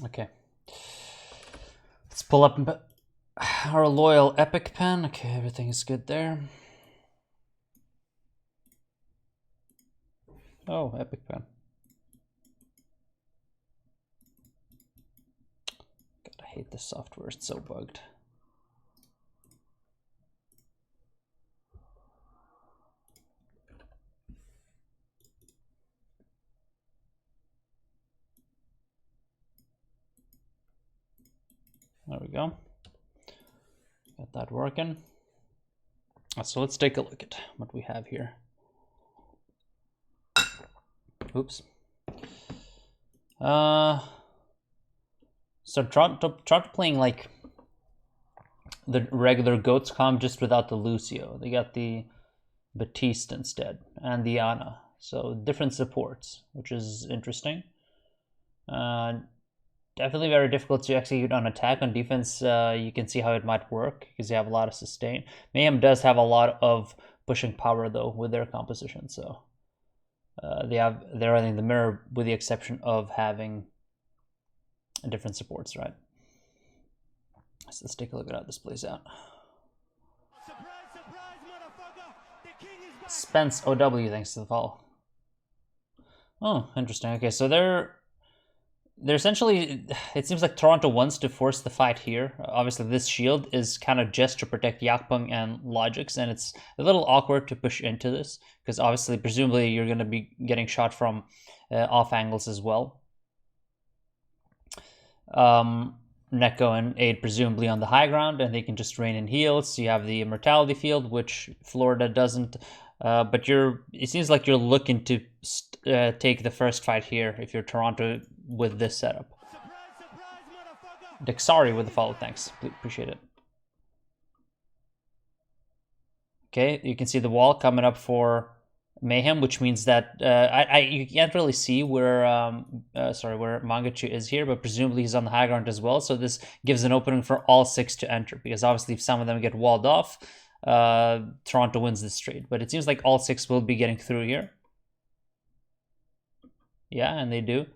Okay. Let's pull up our loyal epic pen. Okay, everything is good there. Oh, epic pen. God, I hate this software. It's so bugged. There we go. Got that working. So let's take a look at what we have here. Oops. So Toronto playing like the regular Goats comp just without the Lucio. They got the Batiste instead and the Ana. So different supports, which is interesting. Definitely very difficult to execute on attack. On defense, you can see how it might work because you have a lot of sustain. Mayhem does have a lot of pushing power though with their composition, so they're running the mirror with the exception of having different supports, right? So let's take a look at how this plays out. Spence OW, thanks to the follow. Oh, interesting. Okay, so they're essentially, it seems like Toronto wants to force the fight here. Obviously, this shield is kind of just to protect Yakpung and Logix, and it's a little awkward to push into this, because obviously, presumably, you're going to be getting shot from off angles as well. Neko and Aid presumably on the high ground, and they can just rain in heals. So you have the Immortality field, which Florida doesn't. But it seems like you're looking to take the first fight here if you're Toronto with this setup. Dexari with the follow, thanks. Appreciate it. Okay, you can see the wall coming up for Mayhem, which means that you can't really see where where Mangachu is here, but presumably he's on the high ground as well. So this gives an opening for all 6 to enter, because obviously if some of them get walled off, Toronto wins this trade. But it seems like all 6 will be getting through here. Yeah, and they do.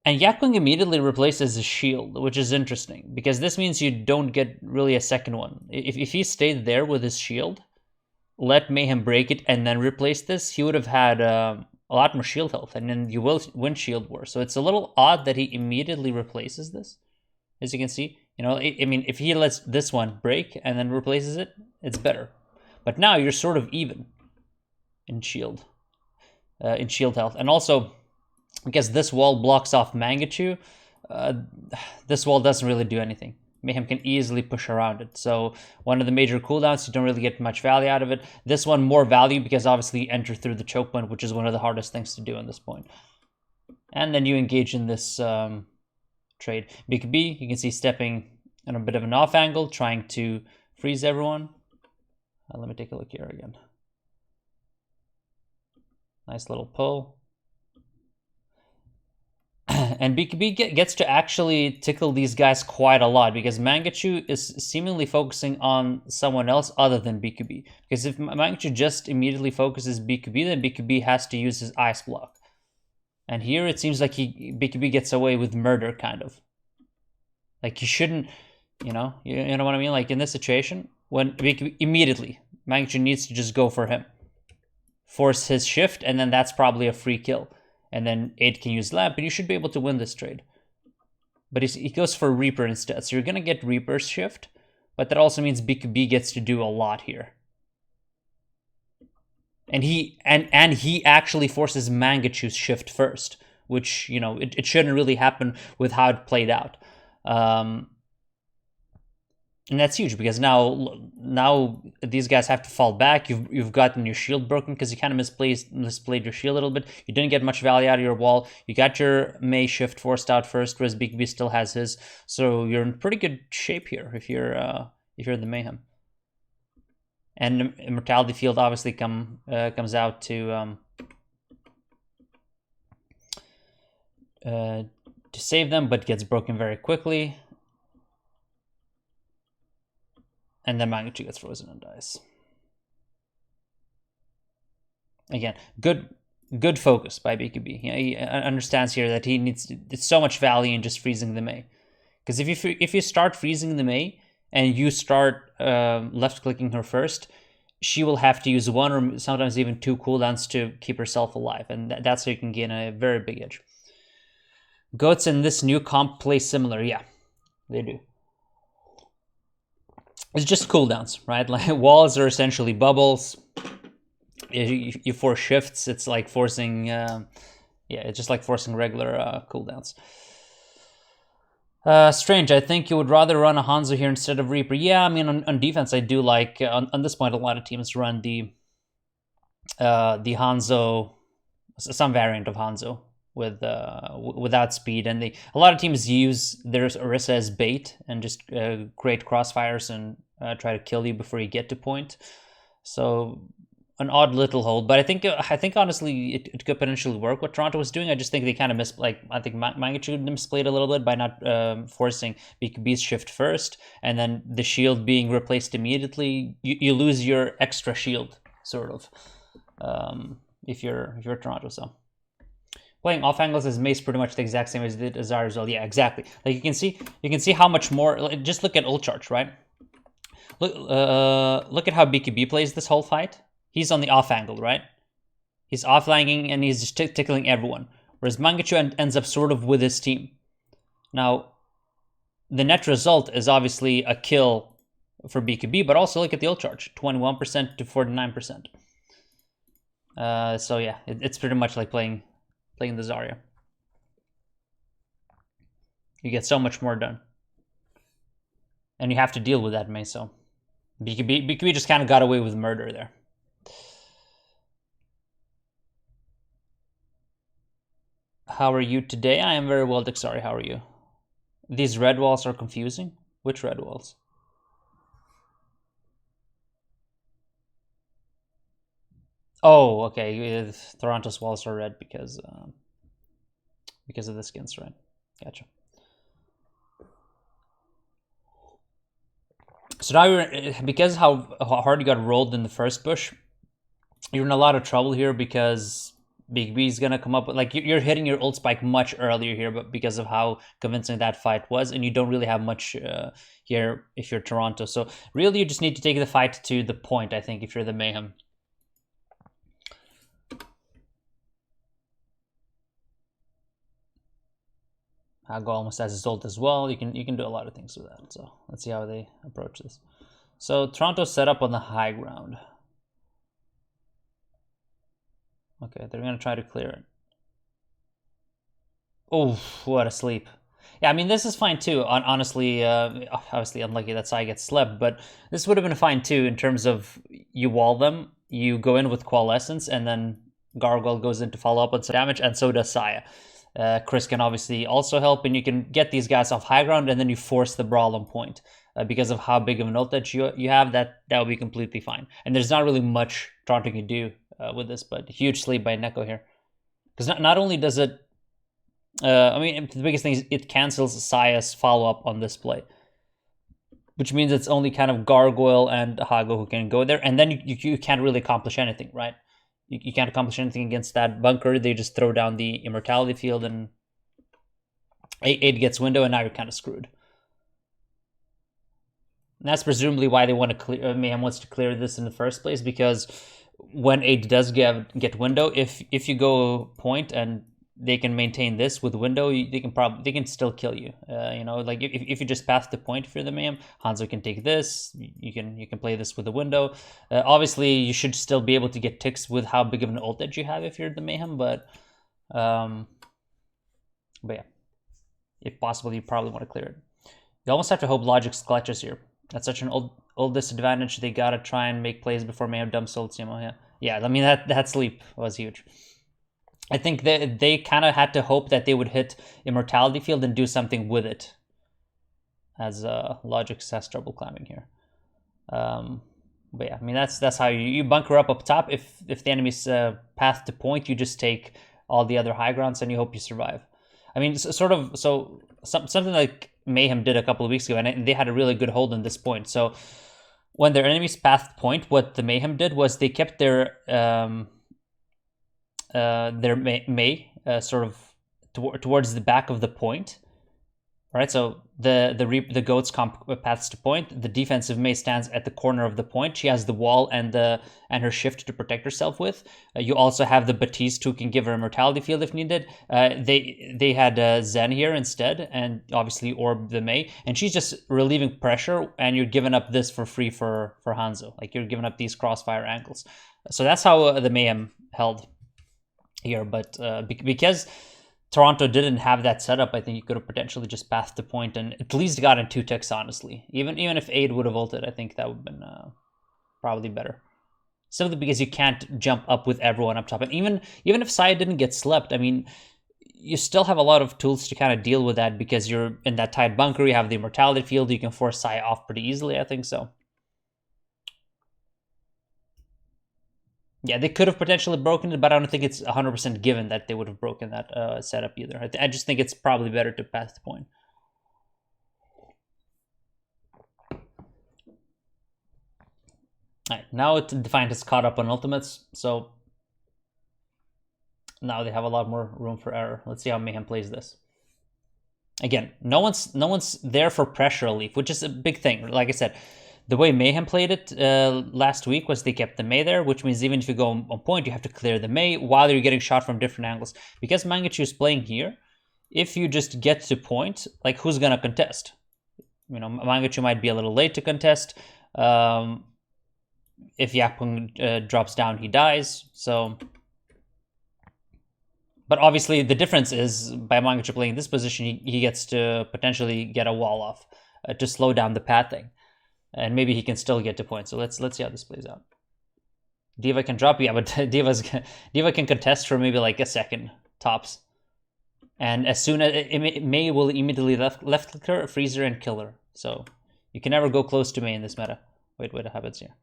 And Yakpung immediately replaces his shield, which is interesting, because this means you don't get really a second one. If he stayed there with his shield, let Mayhem break it, and then replace this, he would have had a lot more shield health, and then you will win Shield War. So it's a little odd that he immediately replaces this. As you can see, you know, I mean, if he lets this one break and then replaces it, it's better. But now you're sort of even in shield health. And also, because this wall blocks off Mangachu, this wall doesn't really do anything. Mayhem can easily push around it. So one of the major cooldowns, you don't really get much value out of it. This one, more value, because obviously you enter through the choke point, which is one of the hardest things to do at this point. And then you engage in this trade. BKB, you can see stepping on a bit of an off angle, trying to freeze everyone. Let me take a look here again. Nice little pull. And BKB gets to actually tickle these guys quite a lot, because Mangachu is seemingly focusing on someone else other than BKB. Because if Mangachu just immediately focuses BKB, then BKB has to use his ice block. And here it seems like BKB gets away with murder, kind of. Like, you shouldn't, you know what I mean? Like, in this situation, when BKB immediately, Mangachu needs to just go for him. Force his shift, and then that's probably a free kill. And then 8 can use Lamp, and you should be able to win this trade. But he goes for Reaper instead. So you're going to get Reaper's shift, but that also means BKB gets to do a lot here. And he actually forces Mangachu's shift first, which, you know, it shouldn't really happen with how it played out. And that's huge, because now these guys have to fall back. You've gotten your shield broken because you kind of misplayed your shield a little bit. You didn't get much value out of your wall. You got your May shift forced out first, whereas BKB still has his. So you're in pretty good shape here if you're the Mayhem. And Immortality field obviously comes out to save them, but gets broken very quickly. And then Mangachu gets frozen and dies. Again, good good focus by BKB. You know, he understands here that he needs it's so much value in just freezing the Mei. Because if you start freezing the Mei and you start left clicking her first, she will have to use 1 or sometimes even 2 cooldowns to keep herself alive, and that's how you can gain a very big edge. Goats in this new comp play similar, yeah, they do. It's just cooldowns, right? Like walls are essentially bubbles. You force shifts. It's like forcing, yeah, it's just like forcing regular cooldowns. Strange, I think you would rather run a Hanzo here instead of Reaper. Yeah, I mean, on defense, I do like, on this point, a lot of teams run the Hanzo, some variant of Hanzo without speed, and a lot of teams use their Orisa as bait and just create crossfires and try to kill you before you get to point. So an odd little hold, but I think honestly it could potentially work what Toronto was doing. I just think they kind of I think Magnitude misplayed a little bit by not forcing BKB's shift first and then the shield being replaced immediately. You lose your extra shield, sort of, if you're Toronto. So playing off angles as Mace pretty much the exact same as it did Azar as well. Yeah, exactly. Like you can see how much more. Just look at ult charge, right? Look at how BKB plays this whole fight. He's on the off angle, right? He's offlaning and he's just tickling everyone. Whereas Mangachu ends up sort of with his team. Now, the net result is obviously a kill for BKB, but also look at the ult charge, 21% to 49%. So yeah, it's pretty much like playing the Zarya. You get so much more done. And you have to deal with that, Mei, so BKB just kind of got away with murder there. How are you today? I am very well, Dixari. How are you? These red walls are confusing. Which red walls? Oh, okay. Toronto's walls are red because of the skins, right? Gotcha. So now because how hard you got rolled in the first push, you're in a lot of trouble here because BKB is gonna come up with, like, you're hitting your ult spike much earlier here, but because of how convincing that fight was, and you don't really have much here if you're Toronto. So really, you just need to take the fight to the point, I think, if you're the Mayhem. Hago almost has his ult as well. You can do a lot of things with that. So let's see how they approach this. So Toronto's set up on the high ground. Okay, they're gonna try to clear it. Oh, what a sleep. Yeah, I mean, this is fine too. Honestly, obviously unlucky that Sai gets slept, but this would have been fine too in terms of you wall them, you go in with Coalescence, and then Gargoyle goes in to follow up on some damage, and so does Saya. Chris can obviously also help, and you can get these guys off high ground, and then you force the brawl on point. Because of how big of an ult that you have, that will be completely fine. And there's not really much Toronto can do with this, but huge sleep by Neko here. Because not only does it, I mean, the biggest thing is it cancels Saya's follow-up on this play. Which means it's only kind of Gargoyle and Hago who can go there, and then you can't really accomplish anything, right? You can't accomplish anything against that bunker. They just throw down the immortality field, and 8 gets window, and now you're kind of screwed. And that's presumably why they want to clear. Mayhem wants to clear this in the first place, because when 8 does get window, if you go point and they can maintain this with window, they can still kill you. You know, like if you just pass the point for the Mayhem, Hanzo can take this. You can play this with the window. Obviously, you should still be able to get ticks with how big of an ult that you have if you're the Mayhem, but yeah, if possible, you probably want to clear it. You almost have to hope Logic's clutches here. That's such an old disadvantage. They gotta try and make plays before Mayhem dumps ult. Yeah. I mean that sleep was huge. I think they kind of had to hope that they would hit Immortality Field and do something with it, as Logic has trouble climbing here. But yeah, I mean that's how you bunker up top. If the enemy's path to point, you just take all the other high grounds and you hope you survive. I mean, something like Mayhem did a couple of weeks ago, and they had a really good hold on this point. So when their enemy's path point, what the Mayhem did was they kept their their Mei sort of towards the back of the point. Right, so the goat's comp paths to point. The defensive Mei stands at the corner of the point. She has the wall and her shift to protect herself with. You also have the Baptiste who can give her a mortality field if needed. They had Zen here instead, and obviously Orb the Mei, and she's just relieving pressure. And you're giving up this for free for Hanzo. Like you're giving up these crossfire angles. So that's how the Mayhem held here, but because Toronto didn't have that setup, I think you could have potentially just pathed the point and at least gotten 2 ticks, honestly. Even if Aid would have ulted, I think that would have been probably better. Simply because you can't jump up with everyone up top. And even if Sai didn't get slept, I mean, you still have a lot of tools to kind of deal with that because you're in that tight bunker, you have the immortality field, you can force Sai off pretty easily, I think so. Yeah, they could have potentially broken it, but I don't think it's 100% given that they would have broken that setup either. I just think it's probably better to pass the point. All right, now Defiant has caught up on ultimates, so now they have a lot more room for error. Let's see how Mayhem plays this. Again, no one's there for pressure relief, which is a big thing. Like I said, the way Mayhem played it last week was they kept the Mei there, which means even if you go on point, you have to clear the Mei while you're getting shot from different angles. Because Mangachu is playing here, if you just get to point, like who's gonna contest? You know, Mangachu might be a little late to contest. If Yakpung drops down, he dies. So, but obviously the difference is by Mangachu playing this position, he gets to potentially get a wall off to slow down the pathing. And maybe he can still get to points. So let's see how this plays out. D.Va can drop, yeah, but D.Va can contest for maybe like a second tops. And as soon as Mei will immediately left click her, freeze her, and kill her. So you can never go close to Mei in this meta. Wait, what happens here?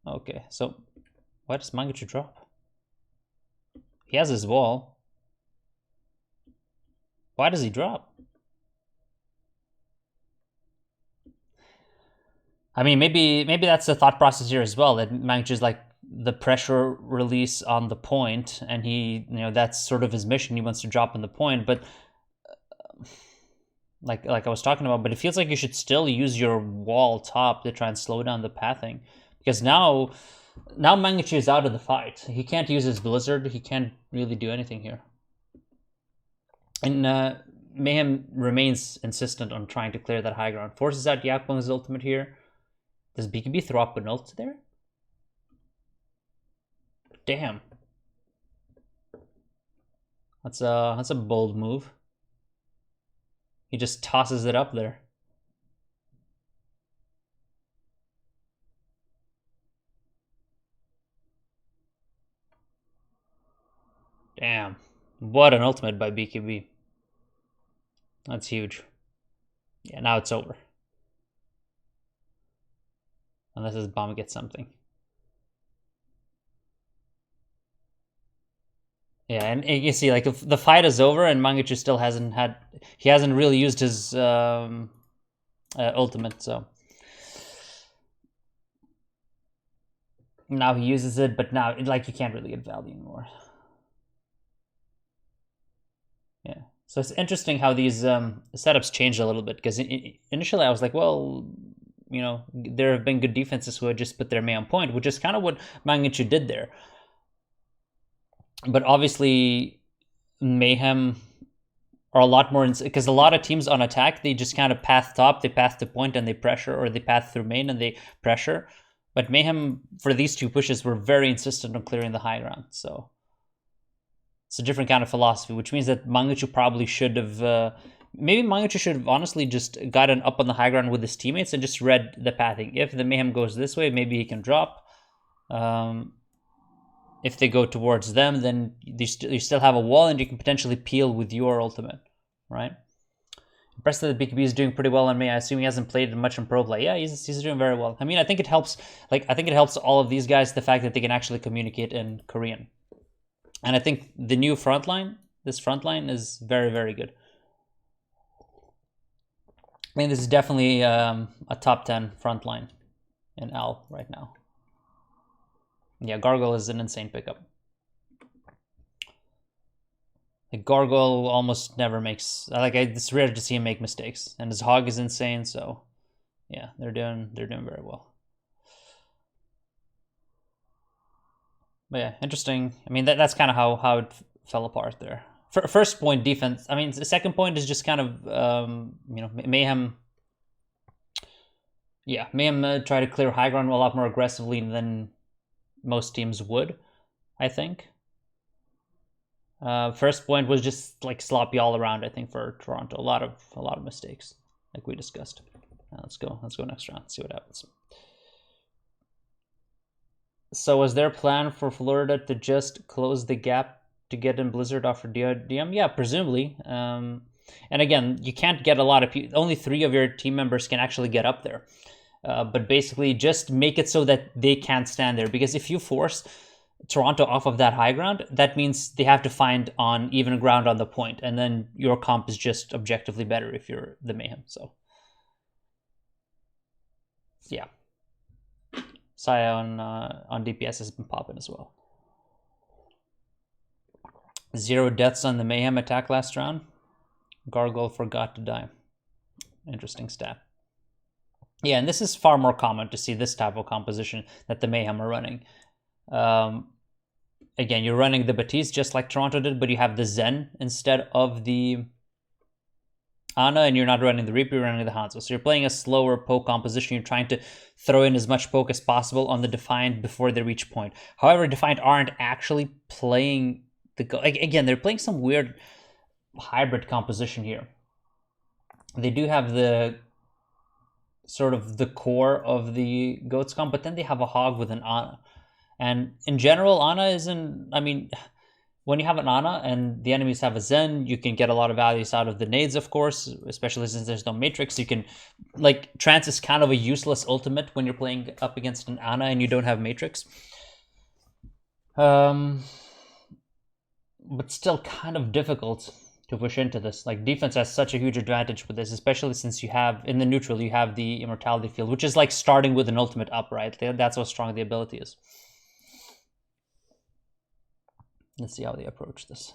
Okay, so why does Mangachu drop? He has his wall. Why does he drop? I mean, maybe that's the thought process here as well. That Mangachu's like the pressure release on the point, and he, that's sort of his mission. He wants to drop in the point, but like I was talking about, but it feels like you should still use your wall top to try and slow down the pathing, because now Mangachu is out of the fight. He can't use his blizzard. He can't really do anything here, and Mayhem remains insistent on trying to clear that high ground. Forces out Yakpung's ultimate here. Does BKB throw up an ult there? Damn. That's a bold move. He just tosses it up there. Damn. What an ultimate by BKB. That's huge. Yeah, now it's over. Unless his bomb gets something. Yeah, and you see, like, the fight is over, and Mangachu still hasn't really used his ultimate, so. Now he uses it, but now, like, you can't really get value anymore. Yeah, so it's interesting how these setups changed a little bit, because initially I was like, well, there have been good defenses who had just put their Mei on point, which is kind of what Mangachu did there. But obviously, Mayhem are a lot more, because a lot of teams on attack, they just kind of path top, they path to point and they pressure, or they path through main and they pressure. But Mayhem, for these 2 pushes, were very insistent on clearing the high ground. So it's a different kind of philosophy, which means that Mangachu probably should have... maybe Mangachu should have honestly just gotten up on the high ground with his teammates and just read the pathing. If the Mayhem goes this way, maybe he can drop. If they go towards them, then you still have a wall and you can potentially peel with your ultimate, right? Impressed that BKB is doing pretty well on Mei. I assume he hasn't played much in pro play. Yeah, he's doing very well. I mean, I think it helps. I think it helps all of these guys, the fact that they can actually communicate in Korean. And I think the new frontline, this frontline is very, very good. I mean, this is definitely a top 10 frontline in L right now. Yeah, Gargoyle is an insane pickup. Like Gargoyle almost never makes, it's rare to see him make mistakes, and his Hog is insane. So yeah, they're doing very well. But yeah, interesting. I mean, that's kind of how it fell apart there. First point, defense. I mean, the second point is just kind of Mayhem. Yeah, Mayhem try to clear high ground a lot more aggressively than most teams would, I think. First point was just like sloppy all around, I think, for Toronto. A lot of mistakes, like we discussed. Let's go next round, see what happens. So was their plan for Florida to just close the gap to get in Blizzard after DM? Yeah, presumably. And again, you can't get a lot of people. Only 3 of your team members can actually get up there. But basically, just make it so that they can't stand there. Because if you force Toronto off of that high ground, that means they have to find on even ground on the point. And then your comp is just objectively better if you're the Mayhem. So, yeah. Saya on DPS has been popping as well. 0 deaths on the Mayhem attack last round. Gargoyle forgot to die. Interesting stat. Yeah, and this is far more common to see this type of composition that the Mayhem are running. Again, you're running the Batiste just like Toronto did, but you have the Zen instead of the Ana, and you're not running the Reaper, you're running the Hanzo. So you're playing a slower poke composition. You're trying to throw in as much poke as possible on the Defiant before they reach point. However, Defiant aren't actually playing again, they're playing some weird hybrid composition here. They do have the sort of the core of the Goats comp, but then they have a Hog with an Ana. And in general, Ana isn't, I mean, when you have an Ana and the enemies have a Zen, you can get a lot of values out of the nades, of course, especially since there's no Matrix. You can, like, Trance is kind of a useless ultimate when you're playing up against an Ana and you don't have Matrix. But still kind of difficult to push into this. Like, defense has such a huge advantage with this, especially since you have, in the neutral, you have the Immortality field, which is like starting with an ultimate up, right? That's how strong the ability is. Let's see how they approach this.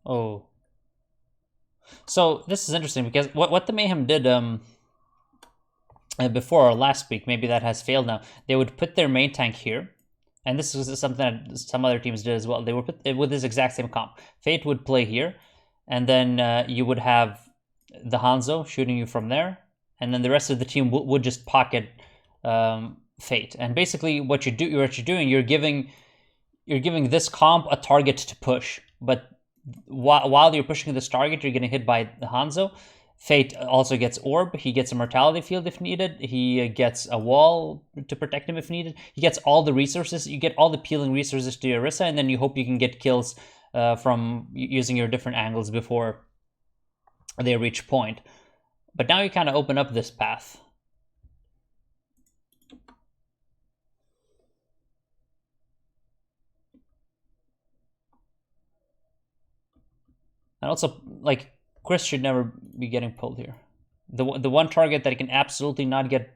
Oh. So this is interesting because what the Mayhem did before or last week, maybe that has failed now, they would put their main tank here. And this is something that some other teams did as well. They would put it with this exact same comp. Fate would play here, and then you would have the Hanzo shooting you from there, and then the rest of the team would just pocket Fate. And basically, what you're doing, you're giving this comp a target to push. But while you're pushing this target, you're getting hit by the Hanzo. Fate also gets Orb. He gets a Mortality field if needed. He gets a wall to protect him if needed. He gets all the resources. You get all the peeling resources to Orisa, and then you hope you can get kills from using your different angles before they reach point. But now you kind of open up this path. And also, like, Chris should never be getting pulled here. The one target that can absolutely not get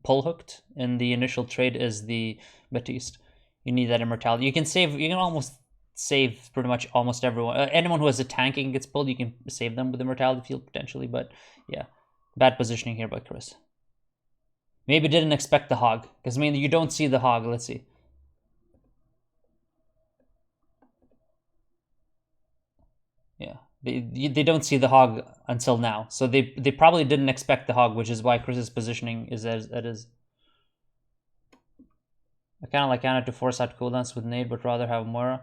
pull hooked in the initial trade is the Batiste. You need that Immortality. You can almost save pretty much almost everyone. Anyone who has a tank and gets pulled, you can save them with the Immortality field potentially. But yeah, bad positioning here by Chris. Maybe didn't expect the Hog, because I mean you don't see the Hog. Let's see. Yeah. They don't see the Hog until now. So they probably didn't expect the Hog, which is why Chris's positioning is as it is. I kind of like Ana to force out cooldowns with nade, but rather have Moira.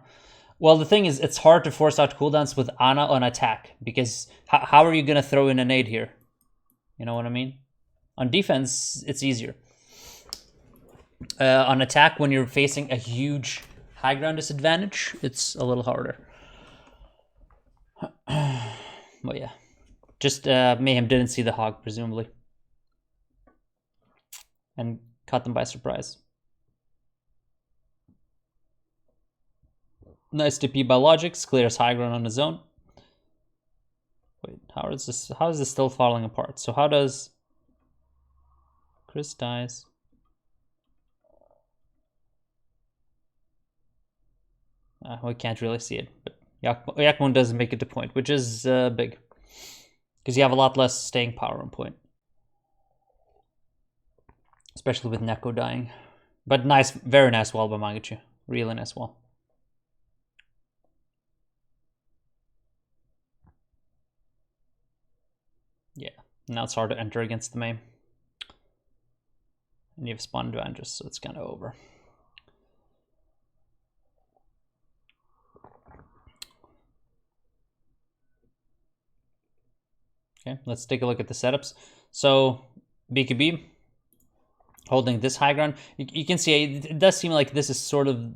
Well, the thing is, it's hard to force out cooldowns with Ana on attack, because how are you going to throw in a nade here? You know what I mean? On defense, it's easier. On attack, when you're facing a huge high ground disadvantage, it's a little harder. But yeah, just Mayhem didn't see the Hog, presumably, and caught them by surprise. Nice TP by Logics, clears high ground on his own. Wait. How is this still falling apart? So how does Chris dies? We can't really see it, but Yakmon doesn't make it to point, which is big. Because you have a lot less staying power on point. Especially with Neko dying. But nice, very nice wall by Mangachu. Really nice wall. Yeah, now it's hard to enter against the main. And you have spawn advantages, so it's kind of over. Okay, let's take a look at the setups. So BKB holding this high ground. You can see it does seem like this is sort of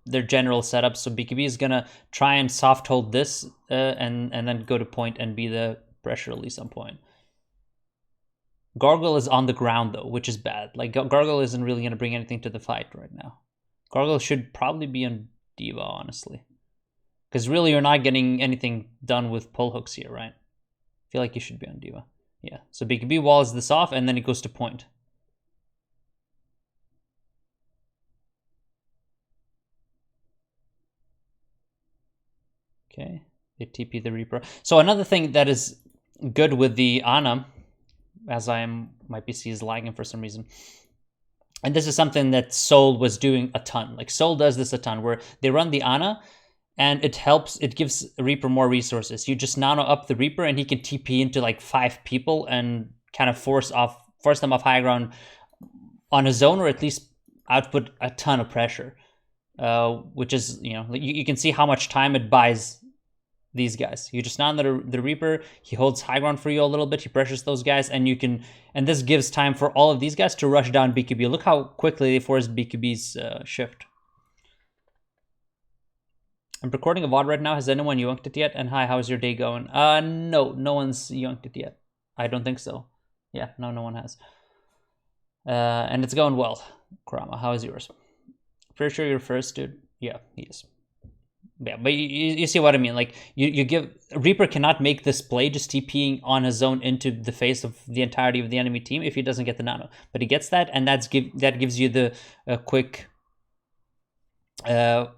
their general setup. So BKB is gonna try and soft hold this and then go to point and be the pressure release on point. Gargoyle is on the ground though, which is bad. Like Gargoyle isn't really gonna bring anything to the fight right now. Gargoyle should probably be on Diva, honestly. Because really you're not getting anything done with pull hooks here, right? I feel like you should be on Diva. Yeah, so BKB walls this off and then it goes to point. Okay, they TP the Reaper. So another thing that is good with the Ana, as my PC is lagging for some reason, and this is something that Soul was doing a ton. Like Soul does this a ton, where they run the Ana, and it gives Reaper more resources. You just nano up the Reaper, and he can TP into like 5 people and kind of force them off high ground on his own, or at least output a ton of pressure. Which is, you can see how much time it buys these guys. You just nano the Reaper, he holds high ground for you a little bit, he pressures those guys, and this gives time for all of these guys to rush down BKB. Look how quickly they forced BKB's shift. I'm recording a VOD right now. Has anyone yoinked it yet? And hi, how's your day going? No one's yoinked it yet. I don't think so. Yeah, no one has. And it's going well. Kurama, how is yours? Pretty sure you're first, dude. Yeah, he is. Yeah, but you see what I mean. Like you give Reaper cannot make this play just TPing on his own into the face of the entirety of the enemy team if he doesn't get the nano. But he gets that, and that gives you the quick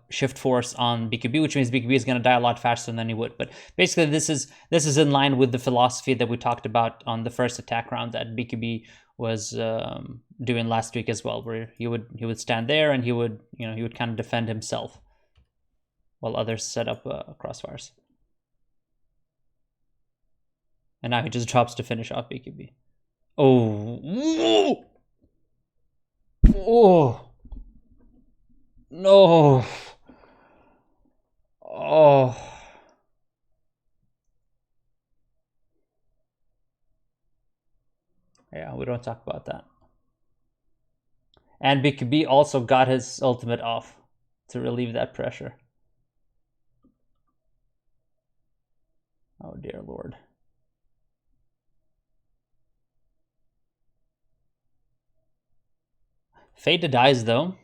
shift force on BKB, which means BKB is going to die a lot faster than he would. But basically, this is in line with the philosophy that we talked about on the first attack round that BKB was doing last week as well, where he would stand there and he would kind of defend himself while others set up crossfires. And now he just drops to finish off BKB. Oh. No. Oh. Yeah, we don't talk about that. And BKB also got his ultimate off to relieve that pressure. Oh dear Lord. Fade dies though.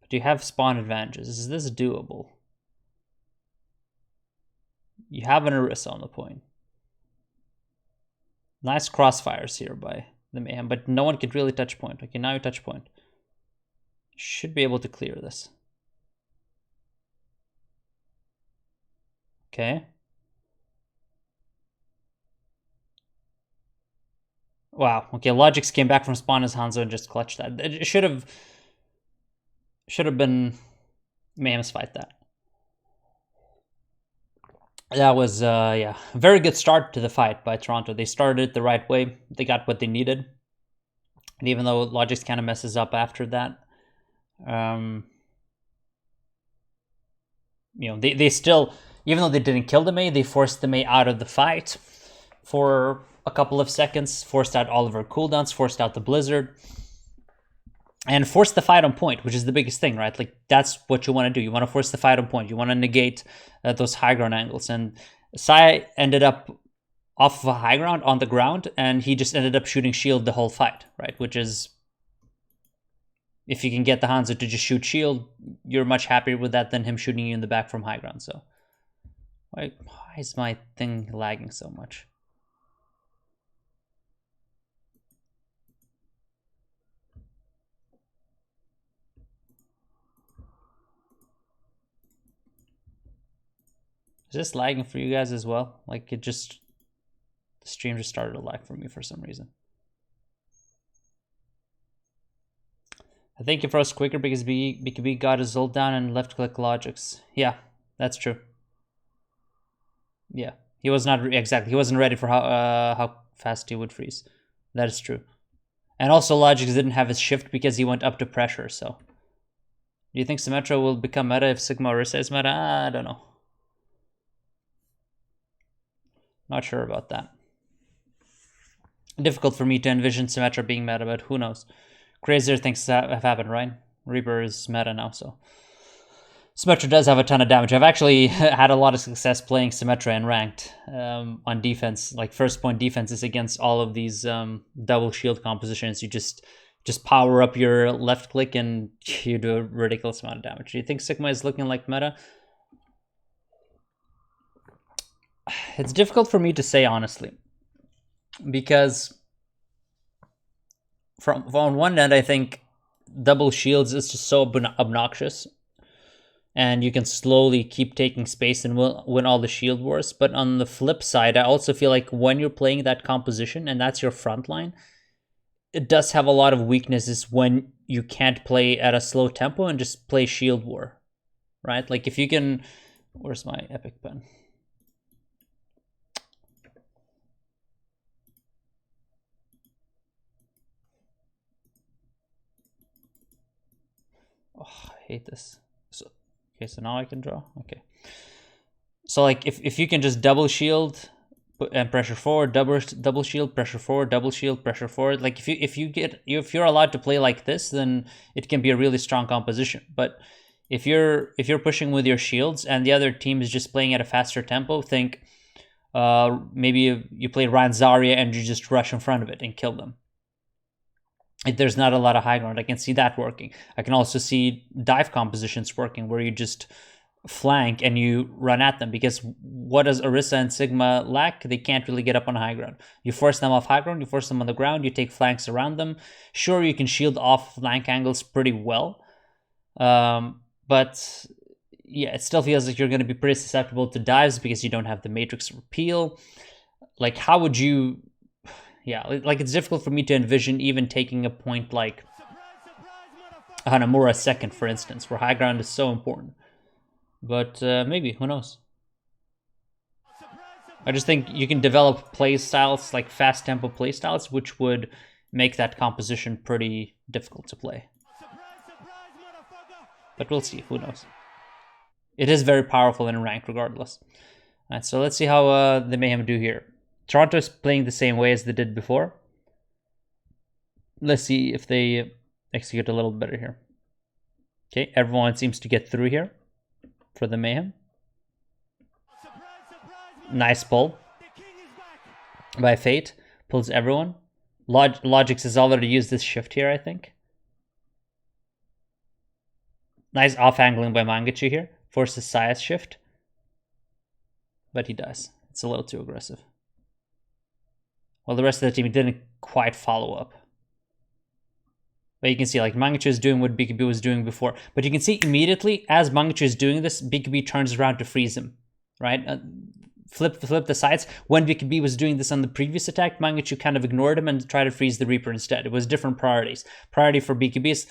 But you have spawn advantages. Is this doable? You have an Orisa on the point. Nice crossfires here by the Mayhem, but no one can really touch point. Okay, now you touch point. Should be able to clear this. Okay. Wow. Okay, Logix came back from spawn as Hanzo and just clutched that. It should have been Mayhem's fight that. That was, yeah, very good start to the fight by Toronto. They started it the right way. They got what they needed. And even though Logix kind of messes up after that, they still, even though they didn't kill the May, they forced the May out of the fight for a couple of seconds, forced out all of her cooldowns, forced out the Blizzard, and forced the fight on point, which is the biggest thing, right? Like, that's what you want to do. You want to force the fight on point. You want to negate those high ground angles. And Sai ended up off of a high ground on the ground, and he just ended up shooting shield the whole fight, right? Which is, if you can get the Hanzo to just shoot shield, you're much happier with that than him shooting you in the back from high ground. So Why is my thing lagging so much? Is this lagging for you guys as well? Like the stream just started to lag for me for some reason. I think it froze quicker because BKB got his ult down and left click logics. Yeah, that's true. Yeah, he was not exactly. He wasn't ready for how fast he would freeze. That is true. And also logics didn't have his shift because he went up to pressure. So, do you think Symmetra will become meta if Sigma Orisa is meta? I don't know. Not sure about that. Difficult for me to envision Symmetra being meta, but who knows? Crazier things have happened, right? Reaper is meta now, so Symmetra does have a ton of damage. I've actually had a lot of success playing Symmetra in ranked on defense, like first point defenses against all of these double shield compositions. You just power up your left click and you do a ridiculous amount of damage. Do you think Sigma is looking like meta? It's difficult for me to say, honestly, because on one end, I think double shields is just so obnoxious, and you can slowly keep taking space and win all the shield wars. But on the flip side, I also feel like when you're playing that composition and that's your front line, it does have a lot of weaknesses when you can't play at a slow tempo and just play shield war, right? Like if you can, where's my epic pen? Oh, I hate this. Okay, so now I can draw. Okay. So like if you can just double shield and pressure forward, double shield, pressure forward, double shield, pressure forward. Like if you're allowed to play like this, then it can be a really strong composition. But if you're pushing with your shields and the other team is just playing at a faster tempo, think maybe you play Ryan Zarya and you just rush in front of it and kill them. There's not a lot of high ground. I can see that working. I can also see dive compositions working where you just flank and you run at them, because what does Orisa and Sigma lack? They can't really get up on high ground. You force them off high ground, you force them on the ground, you take flanks around them. Sure, you can shield off flank angles pretty well. But yeah, it still feels like you're going to be pretty susceptible to dives because you don't have the matrix repeal. Like how would you... Yeah, like it's difficult for me to envision even taking a point like Hanamura second, for instance, where high ground is so important. But maybe, who knows? I just think you can develop play styles, like fast tempo play styles, which would make that composition pretty difficult to play. But we'll see, who knows? It is very powerful in rank regardless. Alright, so let's see how the Mayhem do here. Toronto is playing the same way as they did before. Let's see if they execute a little better here. Okay, everyone seems to get through here for the Mayhem. Nice pull by Fate. Pulls everyone. Logix has already used this shift here, I think. Nice off-angling by Mangachu here. Forces Saya's shift. But he dies. It's a little too aggressive. Well, the rest of the team didn't quite follow up. But you can see, like, Mangachu is doing what BKB was doing before. But you can see immediately, as Mangachu is doing this, BKB turns around to freeze him, right? Flip the sides. When BKB was doing this on the previous attack, Mangachu kind of ignored him and tried to freeze the Reaper instead. It was different priorities. Priority for BKB is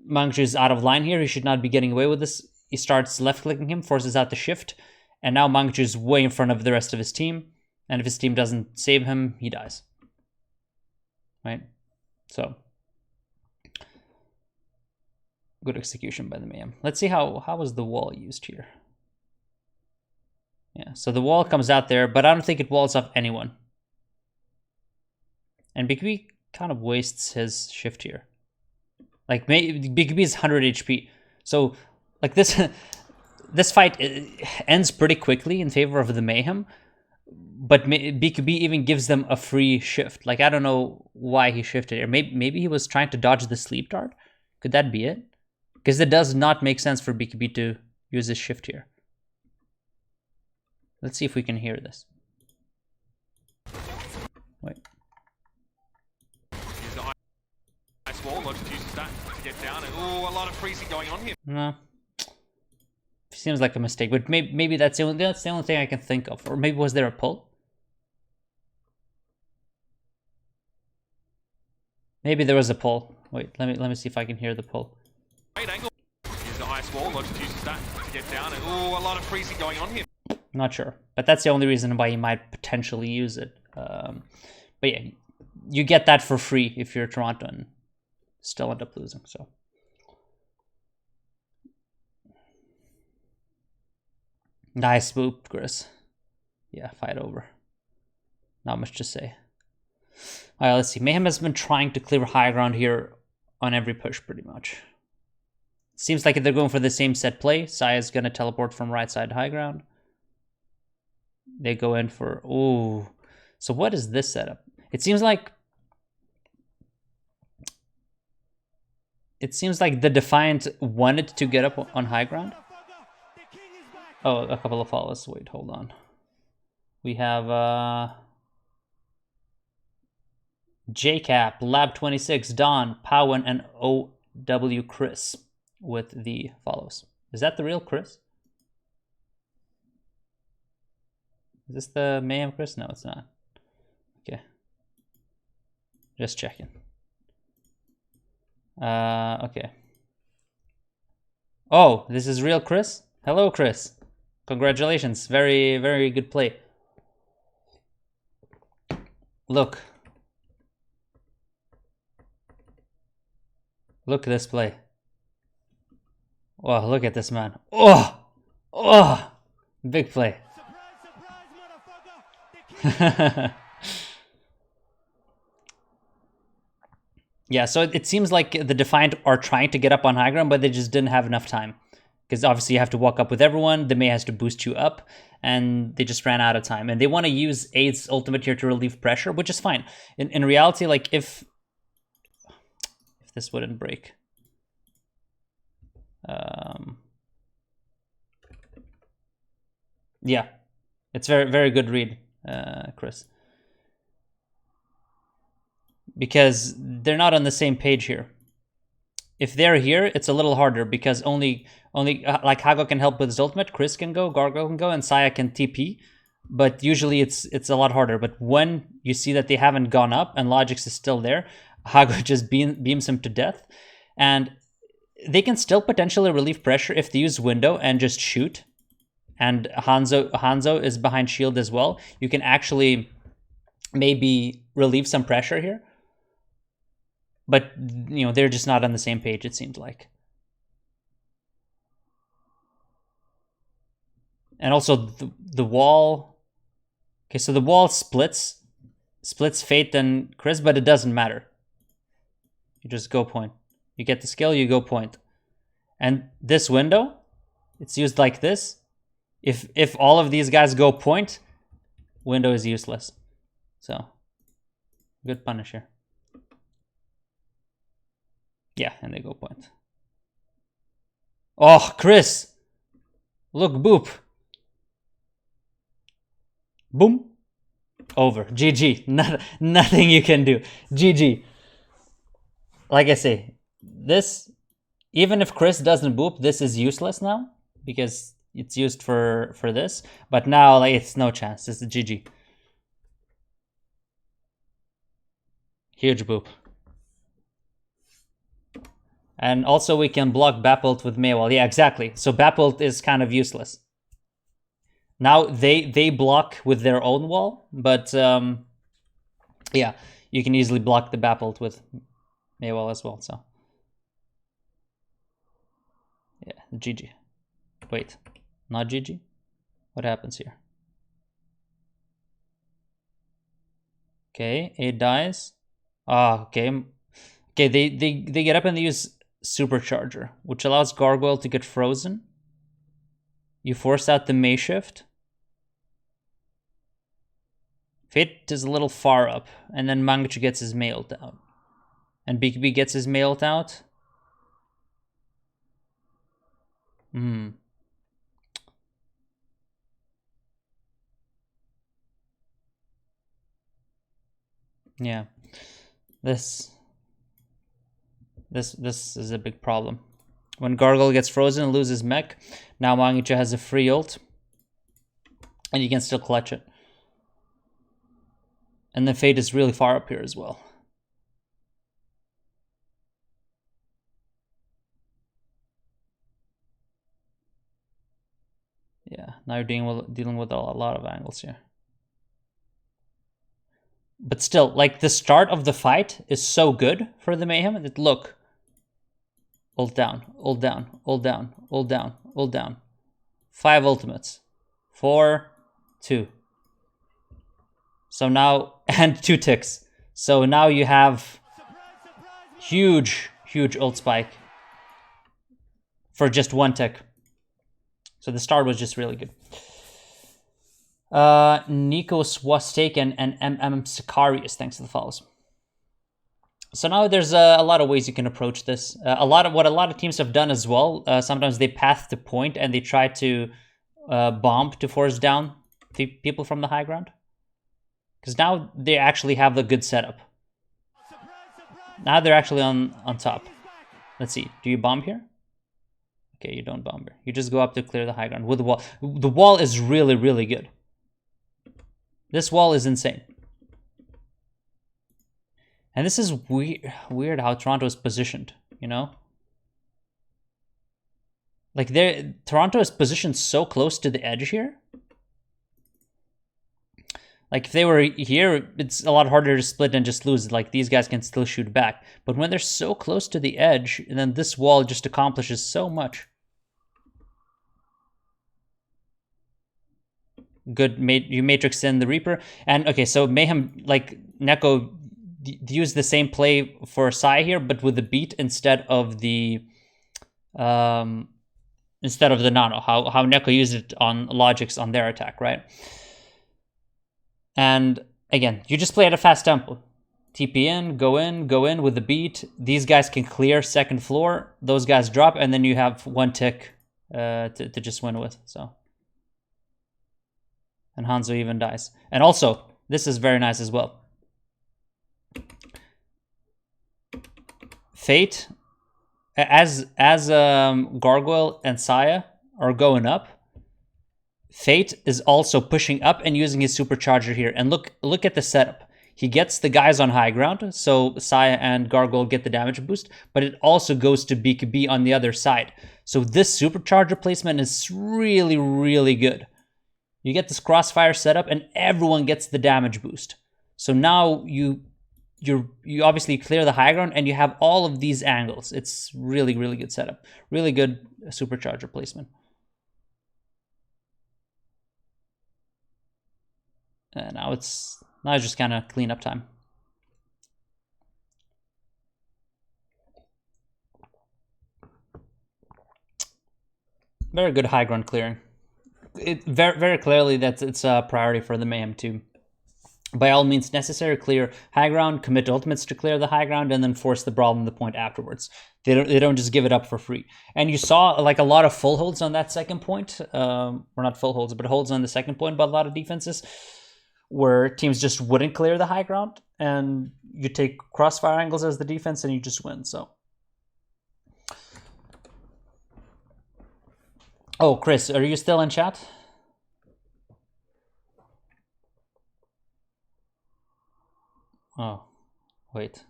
Mangachu is out of line here. He should not be getting away with this. He starts left-clicking him, forces out the shift. And now Mangachu is way in front of the rest of his team. And if his team doesn't save him, he dies. Right? So, good execution by the Mayhem. Let's see how was the wall used here. Yeah, so the wall comes out there, but I don't think it walls off anyone. And BKB kind of wastes his shift here. Like, BKB is 100 HP. So, like, this fight ends pretty quickly in favor of the Mayhem. But BKB even gives them a free shift. Like, I don't know why he shifted here. Maybe he was trying to dodge the sleep dart. Could that be it? Because it does not make sense for BKB to use this shift here. Let's see if we can hear this. Wait. Here's the ice wall. Logic uses that to get down. And a lot of freezing going on here. No. Seems like a mistake, but maybe that's the only thing I can think of. Or maybe was there a pull? Maybe there was a pull. Wait, let me see if I can hear the pull. Great angle. Here's the ice wall. Logic uses that to get down. And a lot of freezing going on here. Not sure, but that's the only reason why you might potentially use it. But yeah, you get that for free if you're Toronto and still end up losing. So nice swoop, Chris. Yeah, fight over. Not much to say. All right, let's see. Mayhem has been trying to clear high ground here on every push, pretty much. Seems like they're going for the same set play. Saya's gonna teleport from right side high ground. They go in for, ooh. So what is this setup? It seems like the Defiant wanted to get up on high ground. Oh, a couple of follows. Wait, hold on. We have JCap, Lab26, Don, Powen, and OW Chris with the follows. Is that the real Chris? Is this the Mayhem Chris? No, it's not. Okay. Just checking. Okay. Oh, this is real Chris? Hello, Chris. Congratulations. Very, very good play. Look. Look at this play. Oh, look at this man. Oh! Oh! Big play. Yeah, so it seems like the Defiant are trying to get up on high ground, but they just didn't have enough time. Because obviously you have to walk up with everyone, the May has to boost you up, and they just ran out of time. And they want to use Aid's ultimate here to relieve pressure, which is fine. In reality, like if this wouldn't break. Yeah, it's very, very good read, Chris. Because they're not on the same page here. If they're here, it's a little harder because only like Hago can help with his ultimate, Chris can go, Gargoyle can go, and Saya can TP. But usually it's a lot harder. But when you see that they haven't gone up and Logix is still there, Hago just beams him to death. And they can still potentially relieve pressure if they use window and just shoot. And Hanzo is behind shield as well. You can actually maybe relieve some pressure here. But, you know, they're just not on the same page, it seemed like. And also the wall. Okay, so the wall splits Fate and Chris, but it doesn't matter. You just go point. You get the skill, you go point. And this window, it's used like this. If all of these guys go point, window is useless. So, good punish here. Yeah, and they go point. Oh, Chris! Look, boop. Boom. Over. GG. Nothing you can do. GG. Like I say, this, even if Chris doesn't boop, this is useless now. Because it's used for this. But now, like, it's no chance. It's a GG. Huge boop. And also we can block Bapult with Maywall. Yeah, exactly. So Bapult is kind of useless. Now they block with their own wall, but yeah, you can easily block the Bapult with Maywall as well. So yeah, GG. Wait, not GG? What happens here? Okay, 8 dies. Ah, okay. Okay, they get up and they use Supercharger, which allows Gargoyle to get frozen. You force out the May Shift. Fate is a little far up, and then Mangachu gets his May ult out. And BKB gets his May ult out. Yeah. This is a big problem. When Gargoyle gets frozen and loses mech, now Mangicha has a free ult. And you can still clutch it. And the Fate is really far up here as well. Yeah, now you're dealing with a lot of angles here. But still, like, the start of the fight is so good for the Mayhem that, look. Ult down, ult down, ult down, ult down, ult down. 5 ultimates. 4, 2. So now, and 2 ticks. So now you have huge ult spike for just 1 tick. So the start was just really good. Nico Swastek and MM Sicarius, thanks to the follows. So now there's a lot of ways you can approach this. A lot of teams have done as well. Sometimes they path to point and they try to bomb to force down the people from the high ground. Because now they actually have the good setup. Now they're actually on top. Let's see. Do you bomb here? Okay, you don't bomb here. You just go up to clear the high ground with the wall. The wall is really good. This wall is insane. And this is weird how Toronto is positioned, you know? Like, Toronto is positioned so close to the edge here. Like, if they were here, it's a lot harder to split and just lose. Like, these guys can still shoot back. But when they're so close to the edge, then this wall just accomplishes so much. Good, you matrix in the Reaper. And, okay, so Mayhem, like, Neko use the same play for Sai here, but with the beat instead of the Nano. How Neko used it on Logix on their attack, right? And again, you just play at a fast tempo. TP in, go in with the beat. These guys can clear second floor. Those guys drop, and then you have 1 tick to just win with. So, and Hanzo even dies. And also, this is very nice as well. Fate, as Gargoyle and Saya are going up, Fate is also pushing up and using his supercharger here. And look at the setup. He gets the guys on high ground, so Saya and Gargoyle get the damage boost, but it also goes to BKB on the other side. So this supercharger placement is really good. You get this crossfire setup and everyone gets the damage boost. So now you obviously clear the high ground and you have all of these angles. It's really good setup. Really good supercharger placement. And now it's just kind of cleanup time. Very good high ground clearing. Very clearly that it's a priority for the Mayhem too. By all means necessary, clear high ground, commit ultimates to clear the high ground, and then force the brawl in the point afterwards. They don't just give it up for free. And you saw like a lot of full holds on that second point. Or not full holds, but holds on the second point by a lot of defenses, where teams just wouldn't clear the high ground, and you take crossfire angles as the defense, and you just win. So, oh, Chris, are you still in chat? Oh, wait.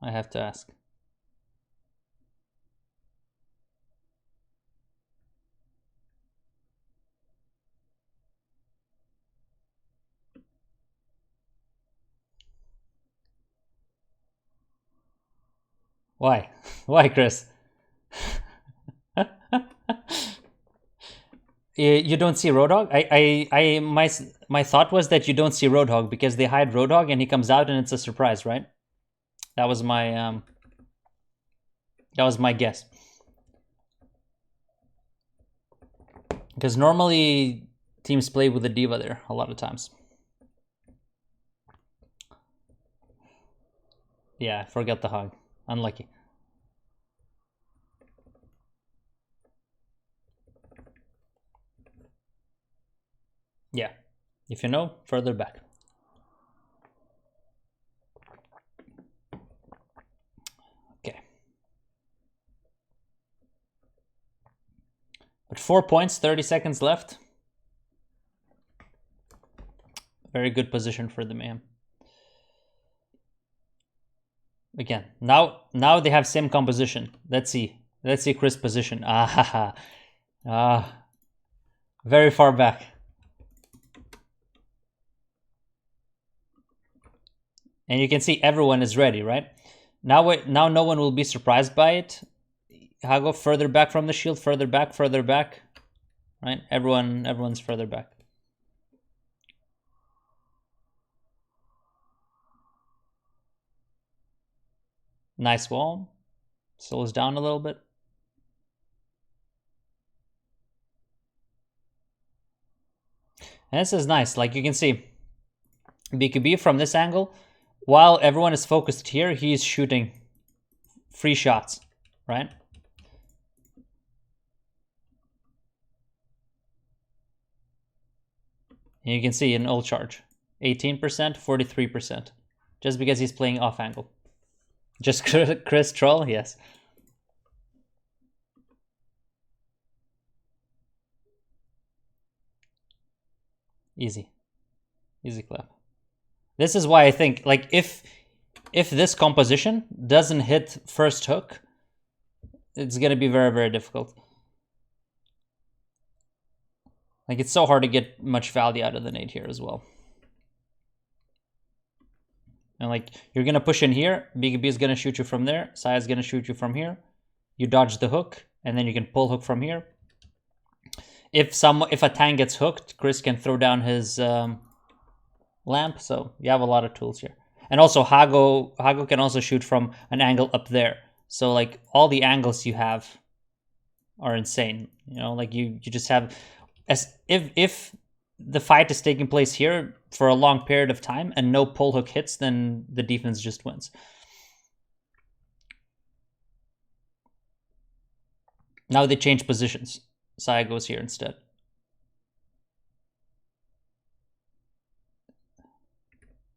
I have to ask. Why? Why, Chris? You don't see Roadhog? My thought was that you don't see Roadhog because they hide Roadhog and he comes out and it's a surprise, right? That was my guess. Because normally teams play with the D.Va there a lot of times. Yeah, forget the hog. Unlucky. Yeah. If you know, further back. Okay. But 4 points, 30 seconds left. Very good position for the Mayhem. Again, now they have same composition. Let's see Chris' position. Very far back. And you can see everyone is ready, right? Now no one will be surprised by it. Hago further back from the shield, further back, right? Everyone's further back. Nice wall. Slows down a little bit. And this is nice. Like you can see, BKB from this angle, while everyone is focused here, he's shooting free shots, right? And you can see an ult charge, 18%, 43%, just because he's playing off angle. Just Chris troll, yes. Easy clap. This is why I think, like, if this composition doesn't hit first hook, it's gonna be very, very difficult. Like, it's so hard to get much value out of the nade here as well. And like, you're gonna push in here, BKB is gonna shoot you from there, Saya is gonna shoot you from here. You dodge the hook, and then you can pull hook from here. If a tank gets hooked, Chris can throw down his lamp, so you have a lot of tools here. And also Hago can also shoot from an angle up there. So like, all the angles you have are insane. You know, like you just have, as if the fight is taking place here for a long period of time and no pull hook hits, then the defense just wins. Now they change positions. Saya goes here instead.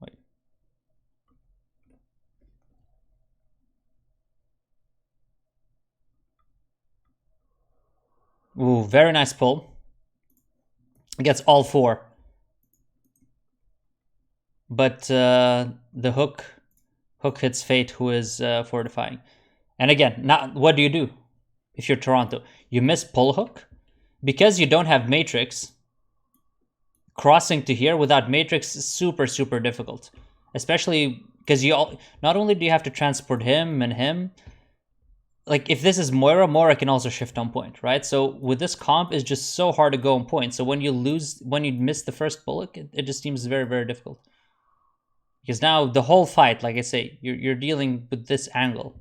Wait. Ooh, very nice pull. Gets all 4. But the hook hits Fate, who is fortifying. And again, now what do you do if you're Toronto? You miss pull hook. Because you don't have Matrix, crossing to here without Matrix is super, super difficult. Especially because not only do you have to transport him and him, like if this is Moira can also shift on point, right? So with this comp, it's just so hard to go on point. So when you miss the first bullet, it just seems very, very difficult. Because now the whole fight, like I say, you're dealing with this angle.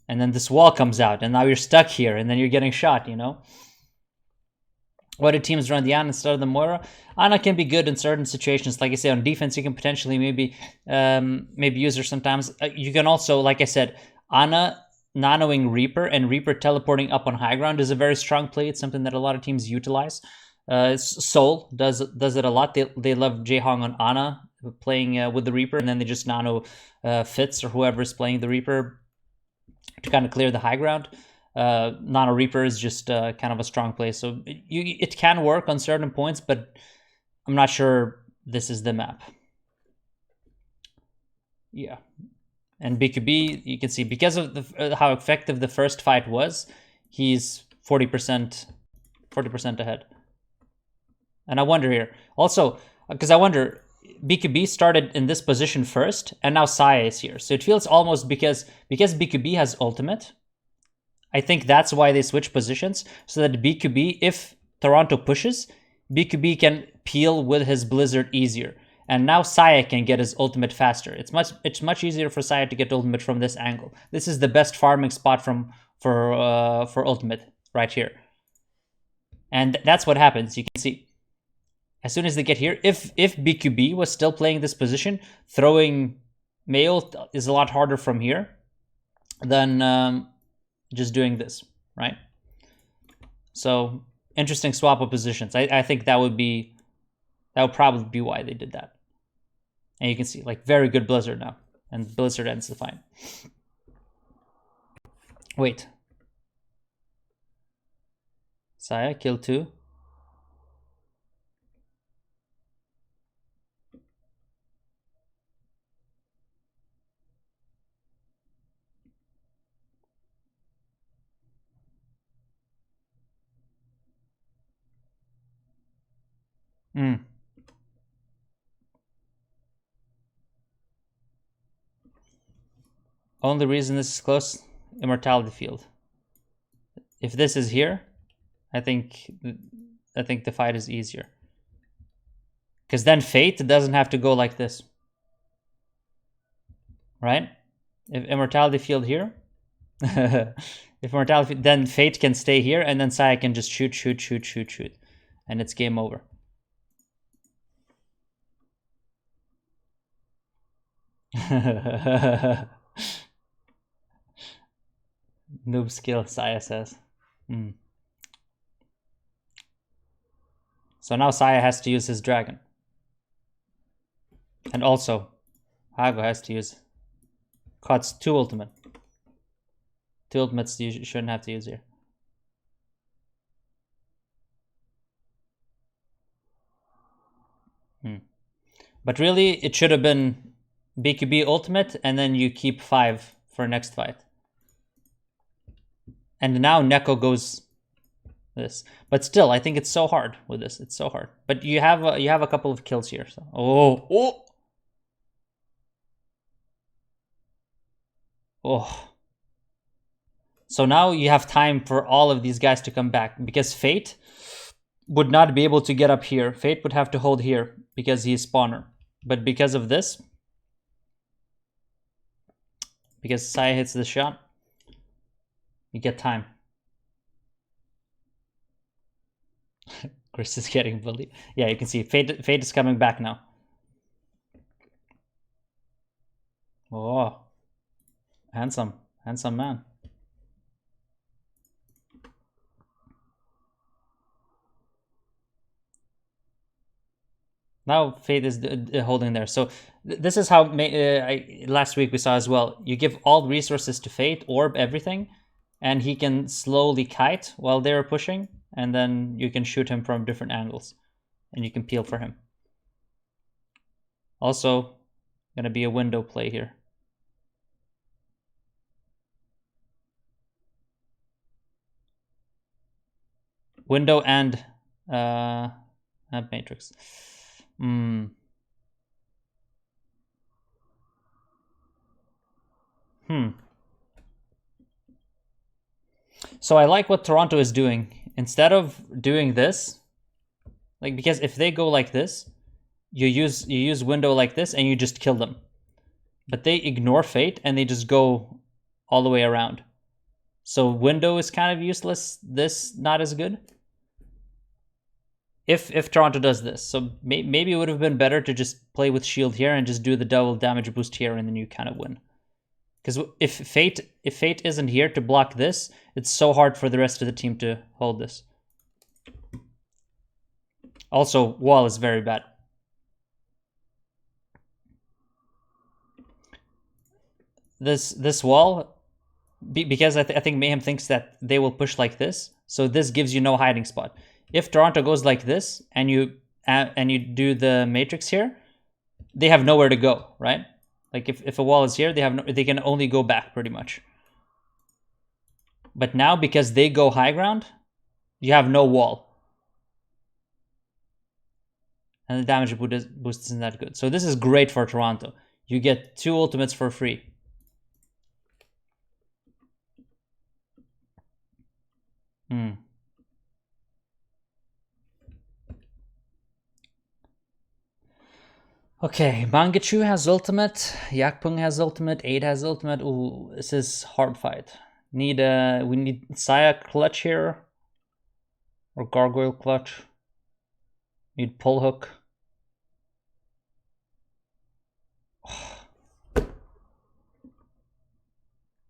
And then this wall comes out, and now you're stuck here, and then you're getting shot, you know? Why do teams run the Ana instead of the Moira? Ana can be good in certain situations. Like I say, on defense, you can potentially maybe use her sometimes. You can also, like I said, Ana nanoing Reaper and Reaper teleporting up on high ground is a very strong play. It's something that a lot of teams utilize. Seoul does it a lot. They love Jaehong on Ana playing with the Reaper, and then they just nano Fitz or whoever is playing the Reaper to kind of clear the high ground. Nano-Reaper is just kind of a strong play. So it can work on certain points, but I'm not sure this is the map. Yeah. And BKB, you can see, because of how effective the first fight was, he's 40% ahead. And I wonder here, also, because I wonder, BKB started in this position first, and now Saya is here. So it feels almost because BKB has ultimate, I think that's why they switch positions, so that BKB, if Toronto pushes, BKB can peel with his Blizzard easier. And now Saya can get his ultimate faster. It's much easier for Saya to get ultimate from this angle. This is the best farming spot for ultimate right here. And that's what happens. You can see, as soon as they get here, if BKB was still playing this position, throwing Mayo is a lot harder from here than just doing this, right? So interesting swap of positions. I think that would probably be why they did that. And you can see, like, very good Blizzard now. And Blizzard ends the fight. Wait. Saya, kill 2. Only reason this is close, Immortality Field. If this is here, I think the fight is easier. Because then Fate doesn't have to go like this. Right? If Immortality Field here, if Immortality, then Fate can stay here, and then Saya can just shoot. And it's game over. Noob skill, Saya says. So now Saya has to use his dragon. And also, Hago has to use... Cuts 2 ultimate. 2 ultimates you shouldn't have to use here. But really, it should have been BKB ultimate, and then you keep 5 for next fight. And now Neko goes this. But still, I think it's so hard with this. It's so hard. But you have a couple of kills here. So. Oh. So now you have time for all of these guys to come back, because Fate would not be able to get up here. Fate would have to hold here because he's spawner. But because of this, because Saya hits the shot, you get time. Chris is getting bullied. Yeah, you can see Fate is coming back now. Oh, handsome man. Now Fate is holding there. So this is how last week we saw as well. You give all resources to Fate, orb, everything, and he can slowly kite while they're pushing, and then you can shoot him from different angles, and you can peel for him. Also, gonna be a window play here. Window and Matrix. So I like what Toronto is doing. Instead of doing this, like, because if they go like this, you use window like this and you just kill them. But they ignore Fate and they just go all the way around. So window is kind of useless. This not as good. If Toronto does this, so maybe it would have been better to just play with shield here and just do the double damage boost here, and then you kind of win. Because if Fate isn't here to block this, it's so hard for the rest of the team to hold this. Also, wall is very bad. This wall, because I think Mayhem thinks that they will push like this, so this gives you no hiding spot. If Toronto goes like this and you do the matrix here, they have nowhere to go, right? Like if a wall is here, they can only go back pretty much. But now, because they go high ground, you have no wall. And the damage boost isn't that good. So this is great for Toronto. You get 2 ultimates for free. Okay, Mangachu has ultimate, Yakpung has ultimate, 8 has ultimate. Ooh, this is hard fight. We need Saya clutch here. Or Gargoyle clutch. Need pull hook.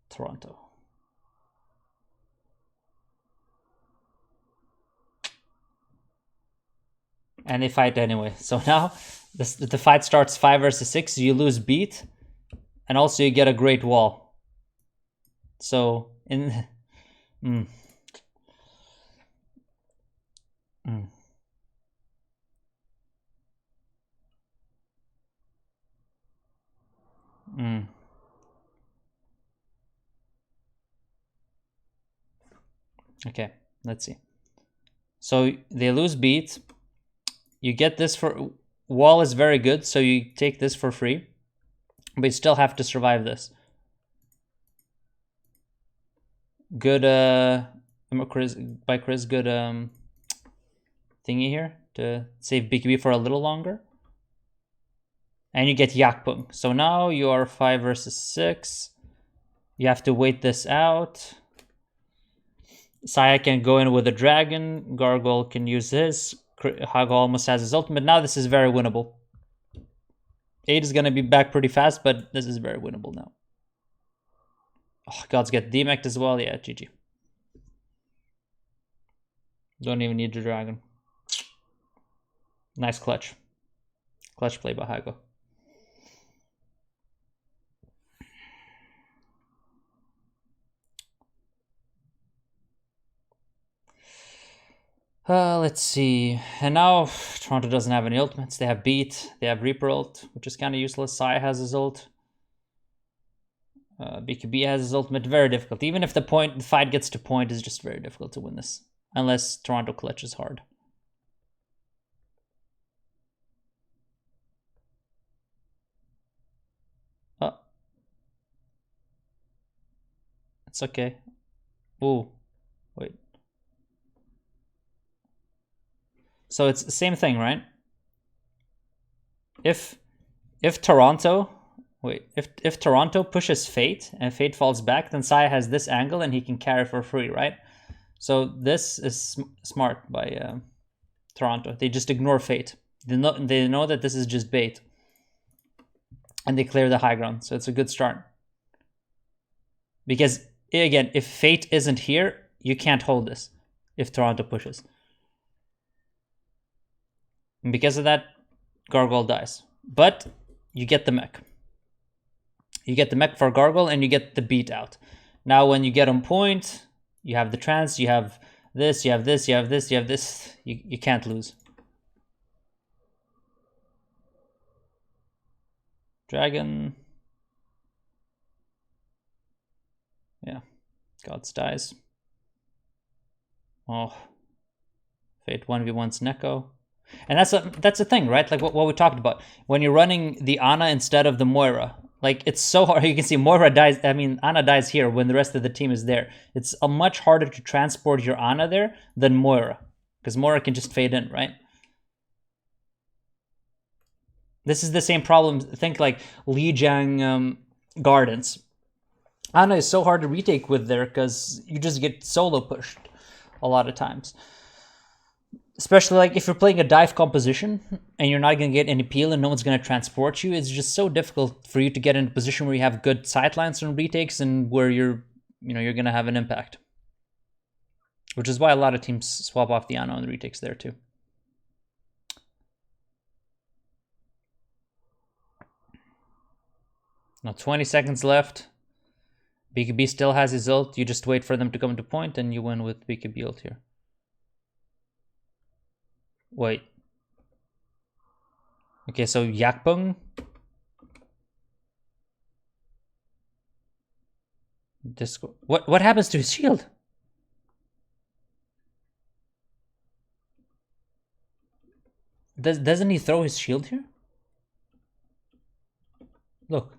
Toronto. And they fight anyway. So now the fight starts 5 versus 6. You lose beat. And also you get a great wall. So in... Okay, let's see. So they lose beat. You get this for... Wall is very good, so you take this for free. But you still have to survive this. Good, Chris, good thingy here to save BKB for a little longer. And you get Yakpung. So now you are 5 versus 6. You have to wait this out. Saya can go in with a dragon. Gargoyle can use his. Hago almost has his ultimate. Now this is very winnable. 8 is going to be back pretty fast, but this is very winnable now. Oh, gods get demected as well. Yeah, GG. Don't even need the dragon. Nice clutch. Clutch play by Hago. Let's see. And now Toronto doesn't have any ultimates. They have beat. They have Reaper ult, which is kind of useless. Sai has his ult. BKB has his ultimate. Very difficult. Even if the fight gets to point, it's just very difficult to win this. Unless Toronto clutches hard. Oh. It's okay. Ooh. Wait. So it's the same thing, right? If Toronto... Wait, if Toronto pushes Fate and Fate falls back, then Saya has this angle and he can carry for free, right? So this is smart by Toronto. They just ignore Fate. They know that this is just bait. And they clear the high ground, so it's a good start. Because, again, if Fate isn't here, you can't hold this if Toronto pushes. And because of that, Gargoyle dies. But you get the mech. You get the mech for Gargoyle and you get the beat out. Now when you get on point, you have the trance, you have this, you have this, you have this, you have this. You can't lose. Dragon. Yeah. Gods dies. Oh. Fate 1v1's Neko. And that's the thing, right? Like what we talked about. When you're running the Ana instead of the Moira, like it's so hard. You can see Moira dies. I mean, Ana dies here when the rest of the team is there. It's much harder to transport your Ana there than Moira, because Moira can just fade in, right? This is the same problem. Think like Lijiang Gardens. Ana is so hard to retake with there because you just get solo pushed a lot of times. Especially like if you're playing a dive composition and you're not going to get any peel and no one's going to transport you, it's just so difficult for you to get in a position where you have good sightlines and retakes and where you're going to have an impact. Which is why a lot of teams swap off the Ana and the retakes there too. Now 20 seconds left. BKB still has his ult. You just wait for them to come to point and you win with BKB ult here. Wait. Okay, so Yakpung. What happens to his shield? Doesn't he throw his shield here? Look.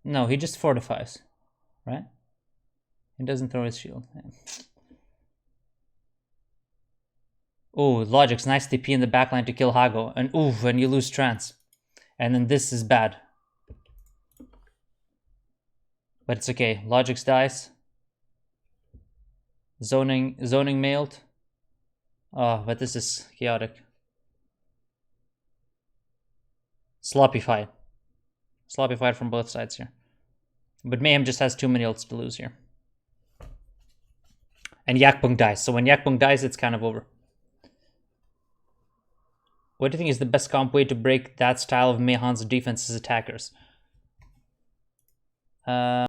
No, he just fortifies, right? He doesn't throw his shield. Oh, Logic's nice TP in the backline to kill Hago. And oof, and you lose trance. And then this is bad. But it's okay. Logic's dies. Zoning mailed. Oh, but this is chaotic. Sloppy fight. Sloppy fight from both sides here. But Mayhem just has too many ults to lose here. And Yakpung dies. So when Yakpung dies, it's kind of over. What do you think is the best comp way to break that style of Mayhem's defense's attackers?